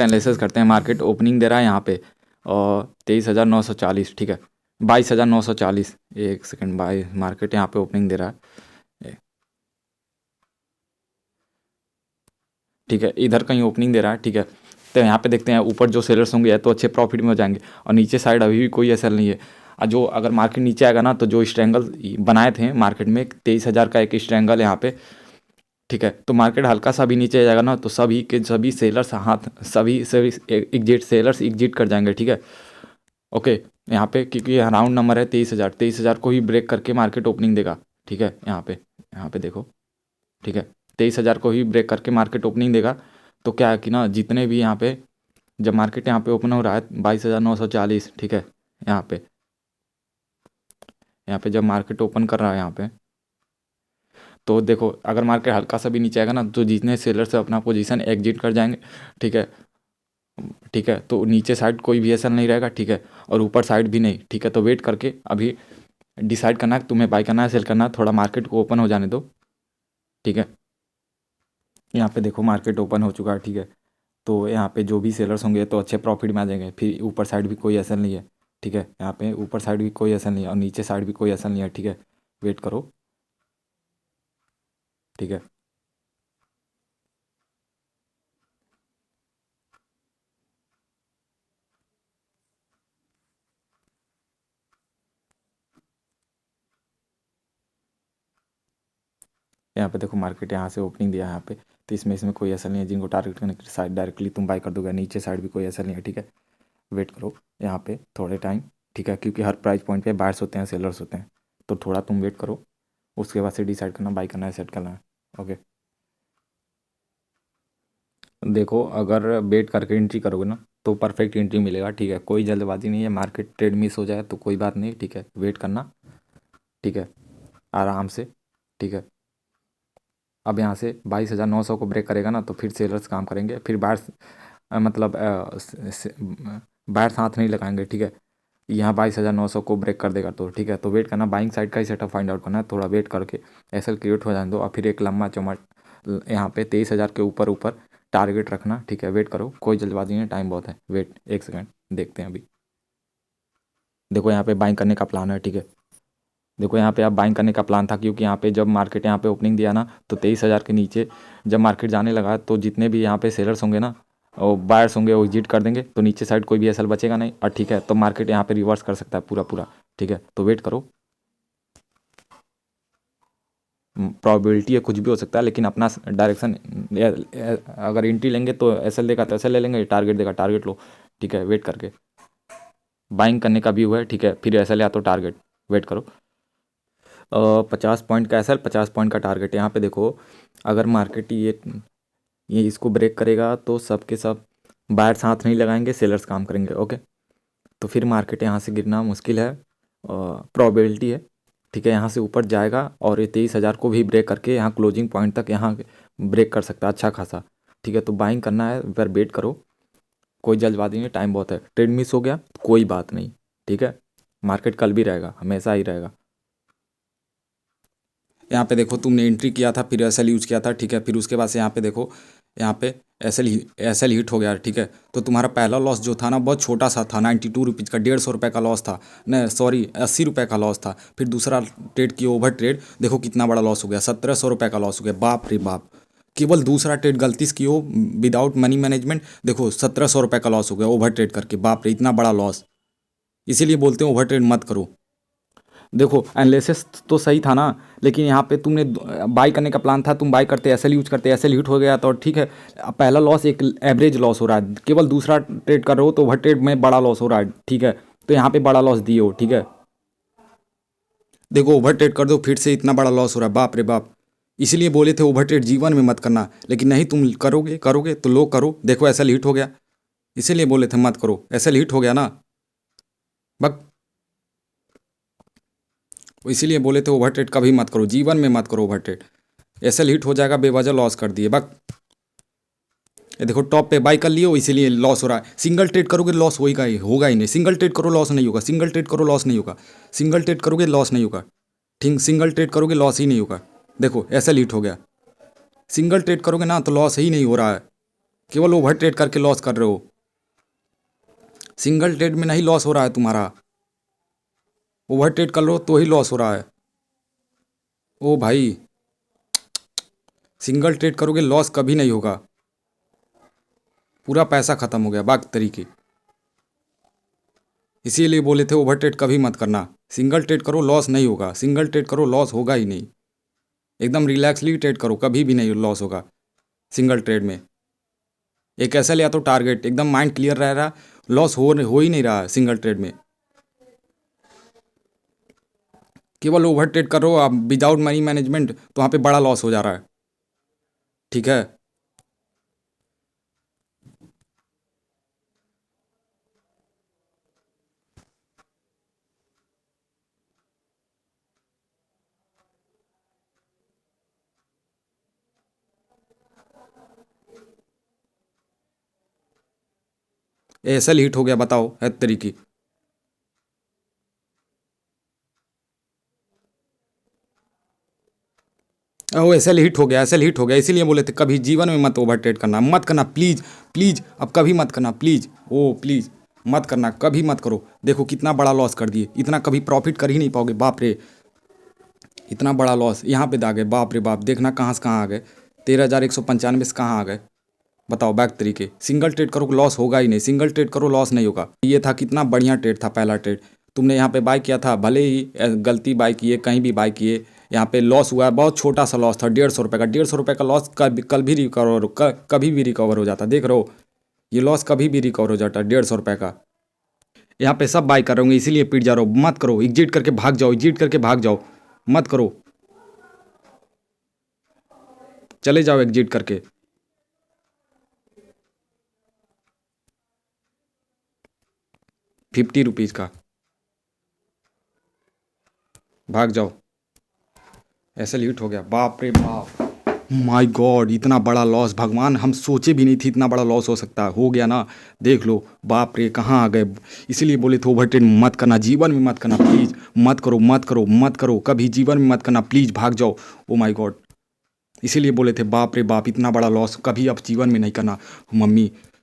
Analysis करते हैं। Market opening दे रहा है यहाँ पे और 23,940, ठीक है, 22,940। एक सेकंड, बाई मार्केट यहाँ पे ओपनिंग दे रहा है, ठीक है, इधर कहीं ओपनिंग दे रहा है, ठीक है। तो यहाँ पे देखते हैं ऊपर जो सेलर्स होंगे तो अच्छे प्रॉफिट में हो जाएंगे, और नीचे साइड अभी भी कोई एसएल नहीं है। जो अगर मार्केट नीचे आएगा ना तो जो स्ट्रैंगल बनाए थे मार्केट में 23,000 का एक स्ट्रैंगल यहाँ पे, ठीक है, तो मार्केट हल्का सा भी नीचे जाएगा ना तो सभी के सभी सेलर्स हाथ सभी सभी एग्जिट सेलर्स एग्जिट कर जाएंगे, ठीक है। ओके, यहाँ पे क्योंकि राउंड नंबर है 23,000, 23,000 को ही ब्रेक करके मार्केट ओपनिंग देगा, ठीक है। यहाँ पे देखो, ठीक है, 23,000 को ही ब्रेक करके मार्केट ओपनिंग देगा। तो क्या है कि ना जितने भी यहाँ पे जब मार्केट यहाँ पे ओपन हो रहा है 22,940, ठीक है, यहाँ पे जब मार्केट ओपन कर रहा है यहाँ पे, तो देखो अगर मार्केट हल्का सा भी नीचे आएगा ना तो जितने सेलर से अपना पोजीशन एग्जिट कर जाएंगे, ठीक है, ठीक है। तो नीचे साइड कोई भी ऐसा नहीं रहेगा, ठीक है, और ऊपर साइड भी नहीं, ठीक है। तो वेट करके अभी डिसाइड करना है तुम्हें बाई करना है सेल करना है, थोड़ा मार्केट को ओपन हो जाने दो, ठीक है। यहाँ पे देखो मार्केट ओपन हो चुका है, ठीक है। तो यहाँ पे जो भी सेलर्स होंगे तो अच्छे प्रॉफिट में आ जाएंगे। फिर ऊपर साइड भी कोई ऐसा नहीं है, ठीक है, यहाँ पे ऊपर साइड भी कोई ऐसा नहीं है और नीचे साइड भी कोई ऐसा नहीं है, ठीक है। वेट करो, ठीक है। यहाँ पे देखो मार्केट यहाँ से ओपनिंग दिया है यहाँ पे, तो इसमें कोई ऐसा नहीं है जिनको टारगेट करने की साइड डायरेक्टली तुम बाय कर दोगे। नीचे साइड भी कोई ऐसा नहीं है, ठीक है। वेट करो यहाँ पे थोड़े टाइम, ठीक है, क्योंकि हर प्राइस पॉइंट पे बायर्स होते हैं सेलर्स होते हैं, तो थोड़ा तुम वेट करो, उसके बाद से डिसाइड करना बाई करना है सेट करना है। ओके, देखो अगर वेट करके एंट्री करोगे ना तो परफेक्ट एंट्री मिलेगा, ठीक है, कोई जल्दबाजी नहीं है। मार्केट ट्रेड मिस हो जाए तो कोई बात नहीं, ठीक है, वेट करना, ठीक है, आराम से, ठीक है। अब यहाँ से 22,900 को ब्रेक करेगा ना तो फिर सेलर्स काम करेंगे, फिर बायर्स मतलब बायर्स हाथ नहीं लगाएंगे, ठीक है। यहाँ 22,900 को ब्रेक कर देगा तो ठीक है, तो वेट करना, बाइंग साइड का ही सेटअप फाइंड आउट करना है, थोड़ा वेट करके एसएल क्रिएट हो जाने दो और फिर एक लंबा चौड़ा यहाँ पे 23,000 के ऊपर ऊपर टारगेट रखना, ठीक है। वेट करो, कोई जल्दबाजी नहीं, टाइम बहुत है, वेट एक सेकंड देखते हैं अभी। देखो यहाँ पे बाइंग करने का प्लान है, ठीक है। देखो यहाँ पे आप बाइंग करने का प्लान था क्योंकि यहाँ पे जब मार्केट यहाँ पे ओपनिंग दिया ना तो 23,000 के नीचे जब मार्केट जाने लगा तो जितने भी यहाँ पे सेलर्स होंगे ना और बायर्स होंगे वो एग्जिट कर देंगे, तो नीचे साइड कोई भी एसएल बचेगा नहीं, और ठीक है, तो मार्केट यहाँ पे रिवर्स कर सकता है पूरा पूरा, ठीक है। तो वेट करो, प्रोबेबिलिटी है कुछ भी हो सकता है, लेकिन अपना डायरेक्शन अगर एंट्री लेंगे तो एसएल देगा तो एसएल ले लेंगे, टारगेट देगा टारगेट लो, ठीक है। वेट करके बाइंग करने का व्यू है, ठीक है, फिर एसएल या तो टारगेट, वेट करो। 50 पॉइंट का एसएल, 50 पॉइंट का टारगेट। यहाँ पे देखो अगर मार्केट ये इसको ब्रेक करेगा तो सब के सब बायर्स हाथ नहीं लगाएंगे, सेलर्स काम करेंगे, ओके। तो फिर मार्केट यहाँ से गिरना मुश्किल है, प्रोबेबिलिटी है, ठीक है। यहाँ से ऊपर जाएगा और ये 23,000 को भी ब्रेक करके यहाँ क्लोजिंग पॉइंट तक यहाँ ब्रेक कर सकता है अच्छा खासा, ठीक है। तो बाइंग करना है, पर वेट करो, कोई जल्दबाजी नहीं, टाइम बहुत है। ट्रेड मिस हो गया कोई बात नहीं, ठीक है, मार्केट कल भी रहेगा, हमेशा ही रहेगा। यहाँ पे देखो तुमने एंट्री किया था फिर एसएल यूज किया था, ठीक है, फिर उसके बाद से यहाँ पे देखो, यहाँ पे एसएल हिट हो गया, ठीक है। तो तुम्हारा पहला लॉस जो था ना बहुत छोटा सा था, 92 रुपीज़ का, 150 रुपये का लॉस था, नहीं सॉरी 80 रुपये का लॉस था। फिर दूसरा ट्रेड किया ओवर ट्रेड, देखो कितना बड़ा लॉस हो गया, 1,700 रुपये का लॉस हो गया, बाप रे बाप। केवल दूसरा ट्रेड गलती से किया विदाउट मनी मैनेजमेंट, देखो 1,700 रुपये का लॉस हो गया ओवर ट्रेड करके, बाप रे इतना बड़ा लॉस। इसीलिए बोलते हैं ओवर ट्रेड मत करो। देखो एनालिसिस तो सही था ना, लेकिन यहाँ पे तुमने बाई करने का प्लान था, तुम बाई करते एसएल यूज करते, एसएल हिट हो गया तो ठीक है। अब पहला लॉस एक एवरेज लॉस हो रहा है, केवल दूसरा ट्रेड कर रहे हो तो ओवर ट्रेड में बड़ा लॉस हो रहा है, ठीक है। तो यहाँ पे बड़ा लॉस दिए हो, ठीक है। देखो ओवर ट्रेड कर दो फिर से इतना बड़ा लॉस हो रहा है, बाप रे बाप। इसलिए बोले थे ओवर ट्रेड जीवन में मत करना, लेकिन नहीं, तुम करोगे करोगे तो लो करो। देखो एसएल हिट हो गया, इसीलिए बोले थे मत करो, एसएल हिट हो गया ना, बक इसीलिए बोले थे ओवर ट्रेड कभी मत करो, जीवन में मत करो ओवर ट्रेड। एसएल हिट हो जाएगा, बेवजह लॉस कर दिए बक। ये देखो टॉप पे बाई कर लियो, इसीलिए लॉस हो रहा है। सिंगल ट्रेड करोगे लॉस होगा ही नहीं, सिंगल ट्रेड करो लॉस नहीं होगा, सिंगल ट्रेड करो लॉस नहीं होगा, सिंगल ट्रेड करोगे लॉस नहीं होगा, ठीक, सिंगल ट्रेड करोगे लॉस ही नहीं होगा। देखो एसएल हिट हो गया, सिंगल ट्रेड करोगे ना तो लॉस ही नहीं हो रहा है, केवल ओवर ट्रेड करके लॉस कर रहे हो। सिंगल ट्रेड में नहीं लॉस हो रहा है तुम्हारा, ओवर ट्रेड कर लो तो ही लॉस हो रहा है। ओ भाई, सिंगल ट्रेड करोगे लॉस कभी नहीं होगा, पूरा पैसा खत्म हो गया बाकी तरीके। इसीलिए बोले थे ओवर ट्रेड कभी मत करना, सिंगल ट्रेड करो लॉस नहीं होगा, सिंगल ट्रेड करो लॉस होगा ही नहीं। एकदम रिलैक्सली ट्रेड करो, कभी भी नहीं लॉस होगा सिंगल ट्रेड में। एक ऐसा लिया तो टारगेट एकदम माइंड क्लियर रह रहा, लॉस हो ही नहीं रहा है सिंगल ट्रेड में। केवल ओवर ट्रेड करो आप विदाउट मनी मैनेजमेंट तो वहाँ पे बड़ा लॉस हो जा रहा है, ठीक है। एसएल हिट हो गया, बताओ है तरीके। ओ एसएल हिट हो गया, एसएल हिट हो गया, इसीलिए बोले थे कभी जीवन में मत ओवर ट्रेड करना, मत करना प्लीज़ प्लीज़, अब कभी मत करना प्लीज़, ओ प्लीज़ मत करना, कभी मत करो। देखो कितना बड़ा लॉस कर दिए, इतना कभी प्रॉफिट कर ही नहीं पाओगे, बाप रे। इतना बड़ा लॉस यहाँ पे दागे, बाप रे बाप, देखना कहाँ से कहाँ आ गए, 13,195 से कहाँ आ गए, बताओ बैक तरीके। सिंगल ट्रेड करो लॉस होगा ही नहीं, सिंगल ट्रेड करो लॉस नहीं होगा। ये था कितना बढ़िया ट्रेड था, पहला ट्रेड तुमने यहाँ पे बाय किया था, भले ही गलती बाय किए, कहीं भी बाय किए, यहाँ पे लॉस हुआ है, बहुत छोटा सा लॉस था, 150 रुपये का। 150 रुपये का लॉस कल भी रिकवर कभी भी रिकवर हो जाता, देख रहे हो, ये लॉस कभी भी रिकवर हो जाता 150 रुपये का। यहाँ पे सब बाय कर रहे होंगे इसीलिए पीट जा रहा हो, मत करो, एग्जिट करके भाग जाओ, एग्जिट करके भाग जाओ, मत करो, चले जाओ एग्जिट करके। 50 रुपीज़ का भाग जाओ, ऐसे लीट हो गया, बाप रे बाप, माय गॉड, इतना बड़ा लॉस, भगवान हम सोचे भी नहीं थी इतना बड़ा लॉस हो सकता है, हो गया ना, देख लो, बाप रे कहाँ आ गए। इसीलिए बोले थे ओवर ट्रेड मत करना, जीवन में मत करना प्लीज़, मत करो मत करो मत करो, कभी जीवन में मत करना प्लीज़, भाग जाओ। ओ माय गॉड, इसीलिए बोले थे बाप रे बाप, इतना बड़ा लॉस कभी अब जीवन में नहीं करना। मम्मी